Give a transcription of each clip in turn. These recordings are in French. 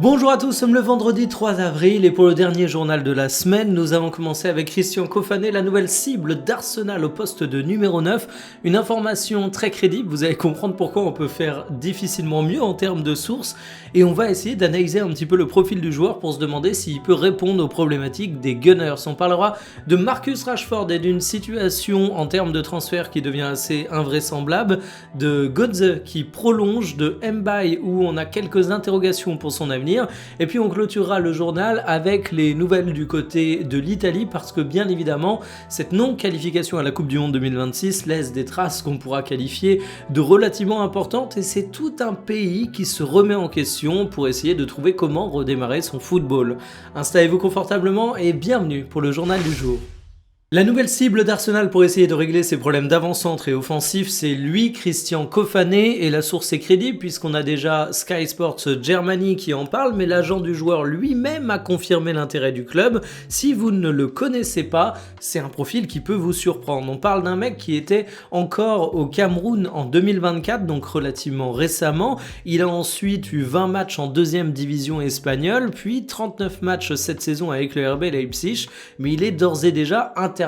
Bonjour à tous, nous sommes le vendredi 3 avril et pour le dernier journal de la semaine, nous avons commencé avec Christian Kofané, la nouvelle cible d'Arsenal au poste de numéro 9. Une information très crédible, vous allez comprendre pourquoi on peut faire difficilement mieux en termes de sources et on va essayer d'analyser un petit peu le profil du joueur pour se demander s'il peut répondre aux problématiques des Gunners. On parlera de Marcus Rashford et d'une situation en termes de transfert qui devient assez invraisemblable, de Götze qui prolonge, de Mbaye où on a quelques interrogations pour son avenir. Et puis on clôturera le journal avec les nouvelles du côté de l'Italie parce que bien évidemment cette non-qualification à la Coupe du Monde 2026 laisse des traces qu'on pourra qualifier de relativement importantes et c'est tout un pays qui se remet en question pour essayer de trouver comment redémarrer son football. Installez-vous confortablement et bienvenue pour le journal du jour. La nouvelle cible d'Arsenal pour essayer de régler ses problèmes d'avant-centre et offensif, c'est lui, Christian Kofané, et la source est crédible puisqu'on a déjà Sky Sports Germany qui en parle, mais l'agent du joueur lui-même a confirmé l'intérêt du club. Si vous ne le connaissez pas, c'est un profil qui peut vous surprendre. On parle d'un mec qui était encore au Cameroun en 2024, donc relativement récemment. Il a ensuite eu 20 matchs en deuxième division espagnole, puis 39 matchs cette saison avec le RB Leipzig, mais il est d'ores et déjà international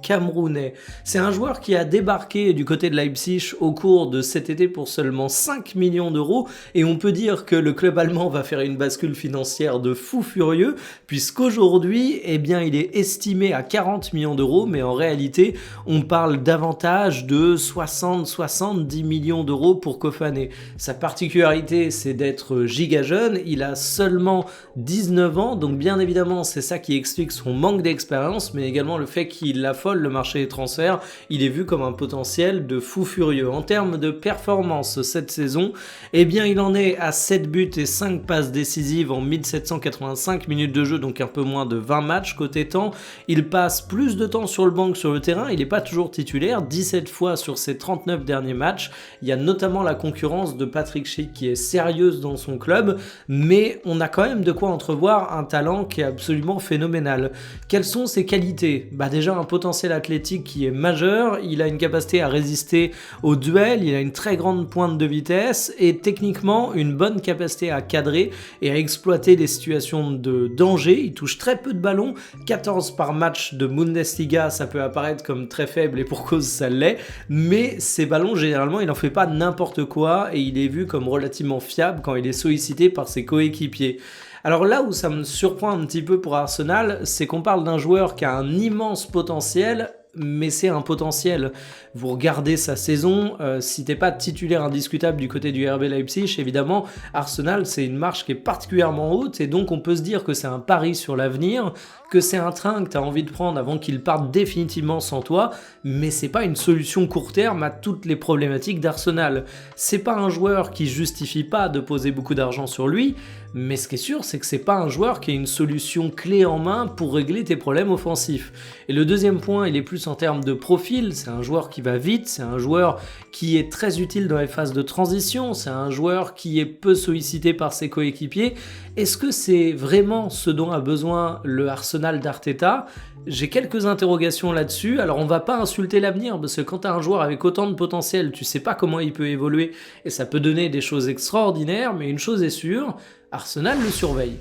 camerounais. C'est un joueur qui a débarqué du côté de Leipzig au cours de cet été pour seulement 5 millions d'euros et on peut dire que le club allemand va faire une bascule financière de fou furieux puisqu'aujourd'hui, il est estimé à 40 millions d'euros mais en réalité, on parle davantage de 60-70 millions d'euros pour Kofané. Sa particularité, c'est d'être giga jeune, il a seulement 19 ans, donc bien évidemment, c'est ça qui explique son manque d'expérience mais également le fait qu'il affole le marché des transferts, il est vu comme un potentiel de fou furieux. En termes de performance cette saison, il en est à 7 buts et 5 passes décisives en 1785 minutes de jeu, donc un peu moins de 20 matchs côté temps. Il passe plus de temps sur le banc que sur le terrain, il n'est pas toujours titulaire, 17 fois sur ses 39 derniers matchs. Il y a notamment la concurrence de Patrick Schick qui est sérieuse dans son club, mais on a quand même de quoi entrevoir un talent qui est absolument phénoménal. Quelles sont ses qualités ? Déjà un potentiel athlétique qui est majeur, il a une capacité à résister au duel, il a une très grande pointe de vitesse et techniquement une bonne capacité à cadrer et à exploiter des situations de danger. Il touche très peu de ballons, 14 par match de Bundesliga, ça peut apparaître comme très faible et pour cause ça l'est, mais ces ballons généralement il en fait pas n'importe quoi et il est vu comme relativement fiable quand il est sollicité par ses coéquipiers. Alors là où ça me surprend un petit peu pour Arsenal, c'est qu'on parle d'un joueur qui a un immense potentiel, mais c'est un potentiel. Vous regardez sa saison, si t'es pas titulaire indiscutable du côté du RB Leipzig, évidemment, Arsenal, c'est une marche qui est particulièrement haute, et donc on peut se dire que c'est un pari sur l'avenir, que c'est un train que tu as envie de prendre avant qu'il parte définitivement sans toi, mais c'est pas une solution court terme à toutes les problématiques d'Arsenal. C'est pas un joueur qui justifie pas de poser beaucoup d'argent sur lui, mais ce qui est sûr, c'est que c'est pas un joueur qui a une solution clé en main pour régler tes problèmes offensifs. Et le deuxième point, il est plus en termes de profil, c'est un joueur qui va vite, c'est un joueur qui est très utile dans les phases de transition, c'est un joueur qui est peu sollicité par ses coéquipiers. Est-ce que c'est vraiment ce dont a besoin le Arsenal d'Arteta ? J'ai quelques interrogations là-dessus. Alors on va pas insulter l'avenir parce que quand tu as un joueur avec autant de potentiel, tu sais pas comment il peut évoluer et ça peut donner des choses extraordinaires, mais une chose est sûre, Arsenal le surveille.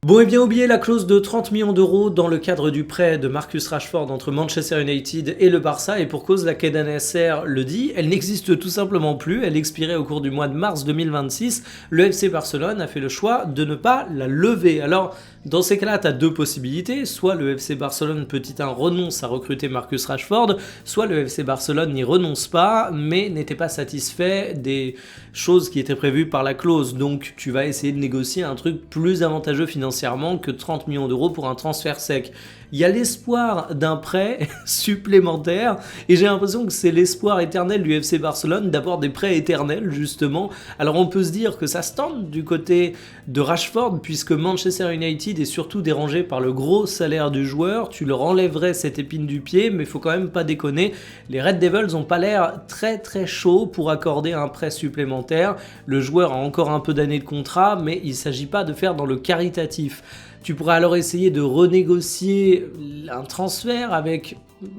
Bon, oubliez la clause de 30 millions d'euros dans le cadre du prêt de Marcus Rashford entre Manchester United et le Barça, et pour cause, la Quai Nasser le dit, elle n'existe tout simplement plus, elle expirait au cours du mois de mars 2026, le FC Barcelone a fait le choix de ne pas la lever. Alors, dans ces cas-là, tu as deux possibilités, soit le FC Barcelone petit 1 renonce à recruter Marcus Rashford, soit le FC Barcelone n'y renonce pas, mais n'était pas satisfait des choses qui étaient prévues par la clause, donc tu vas essayer de négocier un truc plus avantageux financièrement que 30 millions d'euros pour un transfert sec. Il y a l'espoir d'un prêt supplémentaire et j'ai l'impression que c'est l'espoir éternel du FC Barcelone d'avoir des prêts éternels justement. Alors on peut se dire que ça se tente du côté de Rashford puisque Manchester United est surtout dérangé par le gros salaire du joueur, tu leur enlèverais cette épine du pied mais il faut quand même pas déconner, les Red Devils ont pas l'air très très chauds pour accorder un prêt supplémentaire, le joueur a encore un peu d'années de contrat mais il s'agit pas de faire dans le caritatif. Tu pourrais alors essayer de renégocier un transfert avec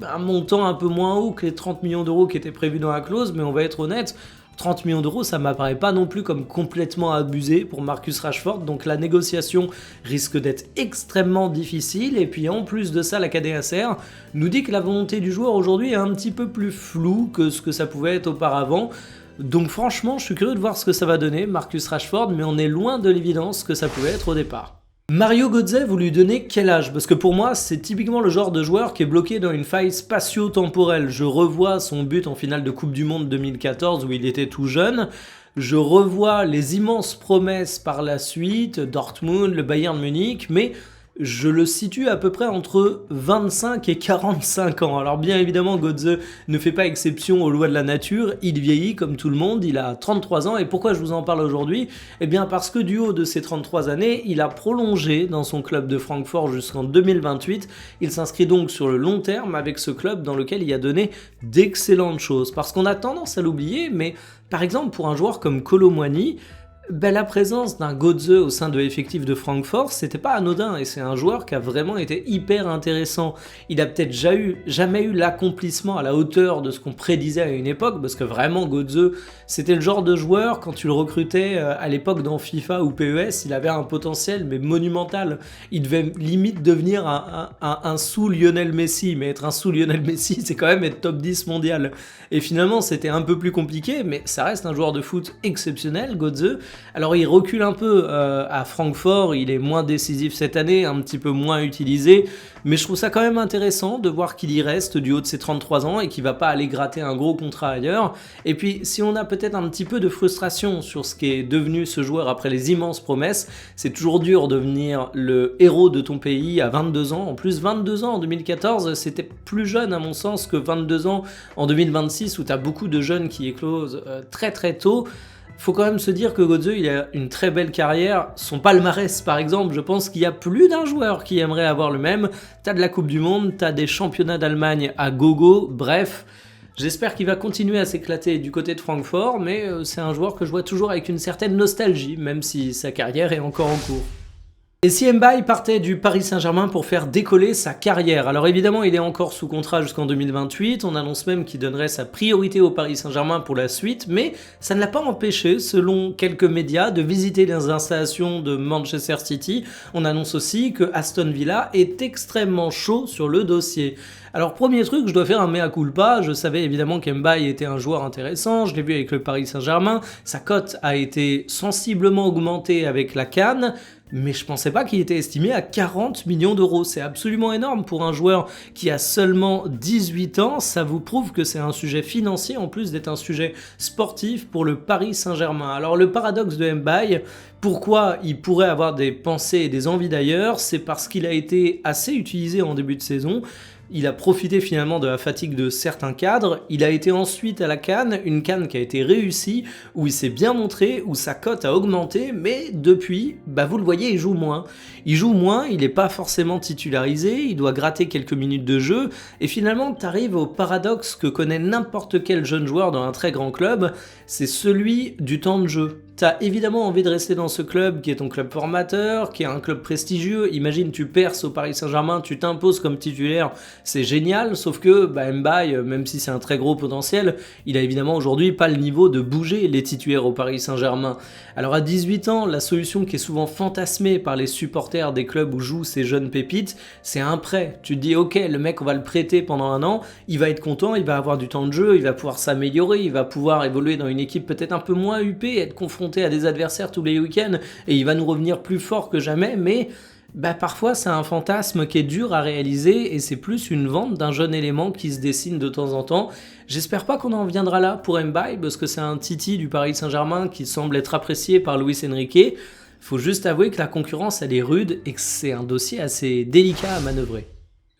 un montant un peu moins haut que les 30 millions d'euros qui étaient prévus dans la clause, mais on va être honnête, 30 millions d'euros, ça m'apparaît pas non plus comme complètement abusé pour Marcus Rashford, donc la négociation risque d'être extrêmement difficile. Et puis en plus de ça, la KDSR nous dit que la volonté du joueur aujourd'hui est un petit peu plus floue que ce que ça pouvait être auparavant. Donc franchement, je suis curieux de voir ce que ça va donner, Marcus Rashford, mais on est loin de l'évidence que ça pouvait être au départ. Mario Götze, vous lui donnez quel âge? Parce que pour moi, c'est typiquement le genre de joueur qui est bloqué dans une faille spatio-temporelle. Je revois son but en finale de Coupe du Monde 2014 où il était tout jeune. Je revois les immenses promesses par la suite, Dortmund, le Bayern Munich, mais je le situe à peu près entre 25 et 45 ans. Alors bien évidemment, Götze ne fait pas exception aux lois de la nature, il vieillit comme tout le monde, il a 33 ans. Et pourquoi je vous en parle aujourd'hui? Eh bien parce que du haut de ses 33 années, il a prolongé dans son club de Francfort jusqu'en 2028. Il s'inscrit donc sur le long terme avec ce club dans lequel il a donné d'excellentes choses. Parce qu'on a tendance à l'oublier, mais par exemple pour un joueur comme Kolo Muani, la présence d'un Götze au sein de l'effectif de Francfort, c'était pas anodin et c'est un joueur qui a vraiment été hyper intéressant. Il a peut-être jamais eu l'accomplissement à la hauteur de ce qu'on prédisait à une époque, parce que vraiment Götze, c'était le genre de joueur, quand tu le recrutais à l'époque dans FIFA ou PES, il avait un potentiel mais monumental. Il devait limite devenir un sous-Lionel Messi, mais être un sous-Lionel Messi, c'est quand même être top 10 mondial. Et finalement, c'était un peu plus compliqué, mais ça reste un joueur de foot exceptionnel, Götze. Alors il recule un peu à Francfort, il est moins décisif cette année, un petit peu moins utilisé, mais je trouve ça quand même intéressant de voir qu'il y reste du haut de ses 33 ans et qu'il va pas aller gratter un gros contrat ailleurs. Et puis si on a peut-être un petit peu de frustration sur ce qu'est devenu ce joueur après les immenses promesses, c'est toujours dur de devenir le héros de ton pays à 22 ans. En plus 22 ans en 2014, c'était plus jeune à mon sens que 22 ans en 2026 où tu as beaucoup de jeunes qui éclosent très très tôt. Faut quand même se dire que Götze, il a une très belle carrière. Son palmarès, par exemple, je pense qu'il y a plus d'un joueur qui aimerait avoir le même. T'as de la Coupe du Monde, t'as des championnats d'Allemagne à gogo, bref. J'espère qu'il va continuer à s'éclater du côté de Francfort, mais c'est un joueur que je vois toujours avec une certaine nostalgie, même si sa carrière est encore en cours. Et si Mbaye partait du Paris Saint-Germain pour faire décoller sa carrière? Alors évidemment, il est encore sous contrat jusqu'en 2028, on annonce même qu'il donnerait sa priorité au Paris Saint-Germain pour la suite, mais ça ne l'a pas empêché, selon quelques médias, de visiter les installations de Manchester City. On annonce aussi que Aston Villa est extrêmement chaud sur le dossier. Alors premier truc, je dois faire un mea culpa, je savais évidemment qu'Mbaye était un joueur intéressant, je l'ai vu avec le Paris Saint-Germain, sa cote a été sensiblement augmentée avec la CAN, mais je pensais pas qu'il était estimé à 40 millions d'euros. C'est absolument énorme pour un joueur qui a seulement 18 ans. Ça vous prouve que c'est un sujet financier en plus d'être un sujet sportif pour le Paris Saint-Germain. Alors le paradoxe de Mbaye, pourquoi il pourrait avoir des pensées et des envies d'ailleurs, c'est parce qu'il a été assez utilisé en début de saison. Il a profité finalement de la fatigue de certains cadres. Il a été ensuite à la CAN, une CAN qui a été réussie, où il s'est bien montré, où sa cote a augmenté, mais depuis, vous le voyez, il joue moins. Il joue moins, il n'est pas forcément titularisé, il doit gratter quelques minutes de jeu, et finalement, tu arrives au paradoxe que connaît n'importe quel jeune joueur dans un très grand club, c'est celui du temps de jeu. T'as évidemment envie de rester dans ce club qui est ton club formateur, qui est un club prestigieux. Imagine, tu perces au Paris Saint-Germain, tu t'imposes comme titulaire, c'est génial, sauf que Mbaye, même si c'est un très gros potentiel, il a évidemment aujourd'hui pas le niveau de bouger les titulaires au Paris Saint-Germain. Alors à 18 ans, la solution qui est souvent fantasmée par les supporters des clubs où jouent ces jeunes pépites, c'est un prêt. Tu te dis, ok, le mec, on va le prêter pendant un an, il va être content, il va avoir du temps de jeu, il va pouvoir s'améliorer, il va pouvoir évoluer dans une équipe peut-être un peu moins huppée, être confronté à des adversaires tous les week-ends et il va nous revenir plus fort que jamais, mais parfois c'est un fantasme qui est dur à réaliser et c'est plus une vente d'un jeune élément qui se dessine de temps en temps. J'espère pas qu'on en viendra là pour Mbaye parce que c'est un titi du Paris Saint-Germain qui semble être apprécié par Luis Enrique. Faut juste avouer que la concurrence elle est rude et que c'est un dossier assez délicat à manœuvrer.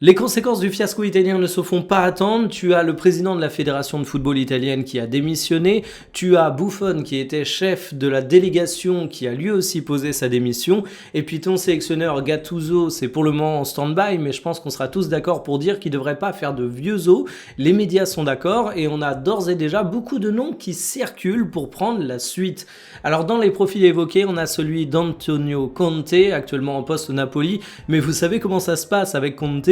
Les conséquences du fiasco italien ne se font pas attendre. Tu as le président de la fédération de football italienne qui a démissionné. Tu as Buffon qui était chef de la délégation qui a lui aussi posé sa démission. Et puis ton sélectionneur Gattuso, c'est pour le moment en stand-by, mais je pense qu'on sera tous d'accord pour dire qu'il ne devrait pas faire de vieux os. Les médias sont d'accord et on a d'ores et déjà beaucoup de noms qui circulent pour prendre la suite. Alors dans les profils évoqués, on a celui d'Antonio Conte, actuellement en poste au Napoli. Mais vous savez comment ça se passe avec Conte ?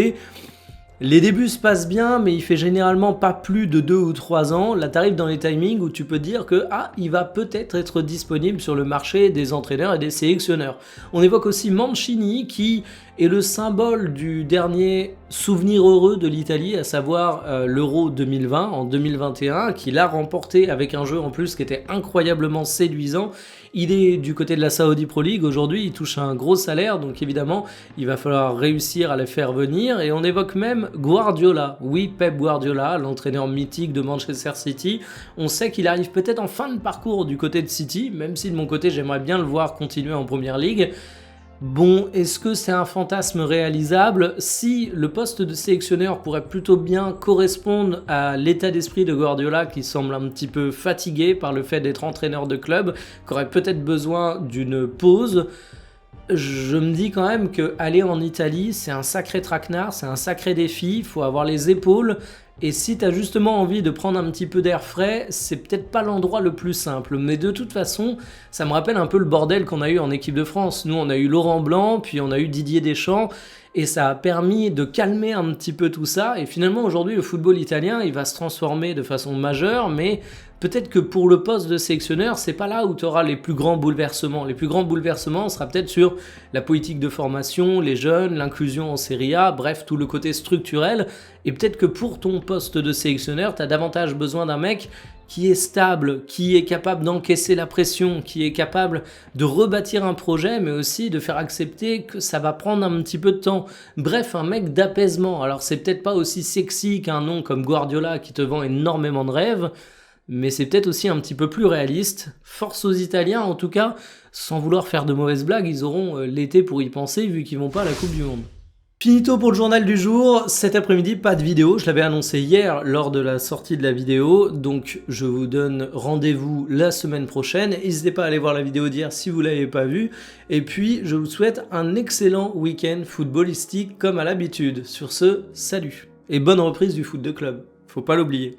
Les débuts se passent bien, mais il fait généralement pas plus de 2 ou 3 ans. Là, t'arrives dans les timings où tu peux dire que il va peut-être être disponible sur le marché des entraîneurs et des sélectionneurs. On évoque aussi Mancini, qui est le symbole du dernier souvenir heureux de l'Italie, à savoir l'Euro 2020 en 2021, qu'il a remporté avec un jeu en plus qui était incroyablement séduisant. Il est du côté de la Saudi Pro League aujourd'hui, il touche un gros salaire, donc évidemment, il va falloir réussir à les faire venir. Et on évoque même Guardiola. Oui, Pep Guardiola, l'entraîneur mythique de Manchester City. On sait qu'il arrive peut-être en fin de parcours du côté de City, même si de mon côté, j'aimerais bien le voir continuer en Première Ligue. Bon, est-ce que c'est un fantasme réalisable? Si le poste de sélectionneur pourrait plutôt bien correspondre à l'état d'esprit de Guardiola, qui semble un petit peu fatigué par le fait d'être entraîneur de club, qui aurait peut-être besoin d'une pause, je me dis quand même que aller en Italie, c'est un sacré traquenard, c'est un sacré défi, il faut avoir les épaules. Et si tu as justement envie de prendre un petit peu d'air frais, c'est peut-être pas l'endroit le plus simple. Mais de toute façon, ça me rappelle un peu le bordel qu'on a eu en équipe de France. Nous, on a eu Laurent Blanc, puis on a eu Didier Deschamps. Et ça a permis de calmer un petit peu tout ça. Et finalement, aujourd'hui, le football italien, il va se transformer de façon majeure. Mais peut-être que pour le poste de sélectionneur, c'est pas là où tu auras les plus grands bouleversements. Les plus grands bouleversements sera peut-être sur la politique de formation, les jeunes, l'inclusion en Serie A, bref, tout le côté structurel. Et peut-être que pour ton poste de sélectionneur, tu as davantage besoin d'un mec qui est stable, qui est capable d'encaisser la pression, qui est capable de rebâtir un projet, mais aussi de faire accepter que ça va prendre un petit peu de temps. Bref, un mec d'apaisement. Alors c'est peut-être pas aussi sexy qu'un nom comme Guardiola qui te vend énormément de rêves, mais c'est peut-être aussi un petit peu plus réaliste. Force aux Italiens, en tout cas, sans vouloir faire de mauvaises blagues, ils auront l'été pour y penser vu qu'ils vont pas à la Coupe du Monde. Finito pour le journal du jour, cet après-midi pas de vidéo, je l'avais annoncé hier lors de la sortie de la vidéo, donc je vous donne rendez-vous la semaine prochaine, n'hésitez pas à aller voir la vidéo d'hier si vous ne l'avez pas vue, et puis je vous souhaite un excellent week-end footballistique comme à l'habitude. Sur ce, salut, et bonne reprise du foot de club, faut pas l'oublier.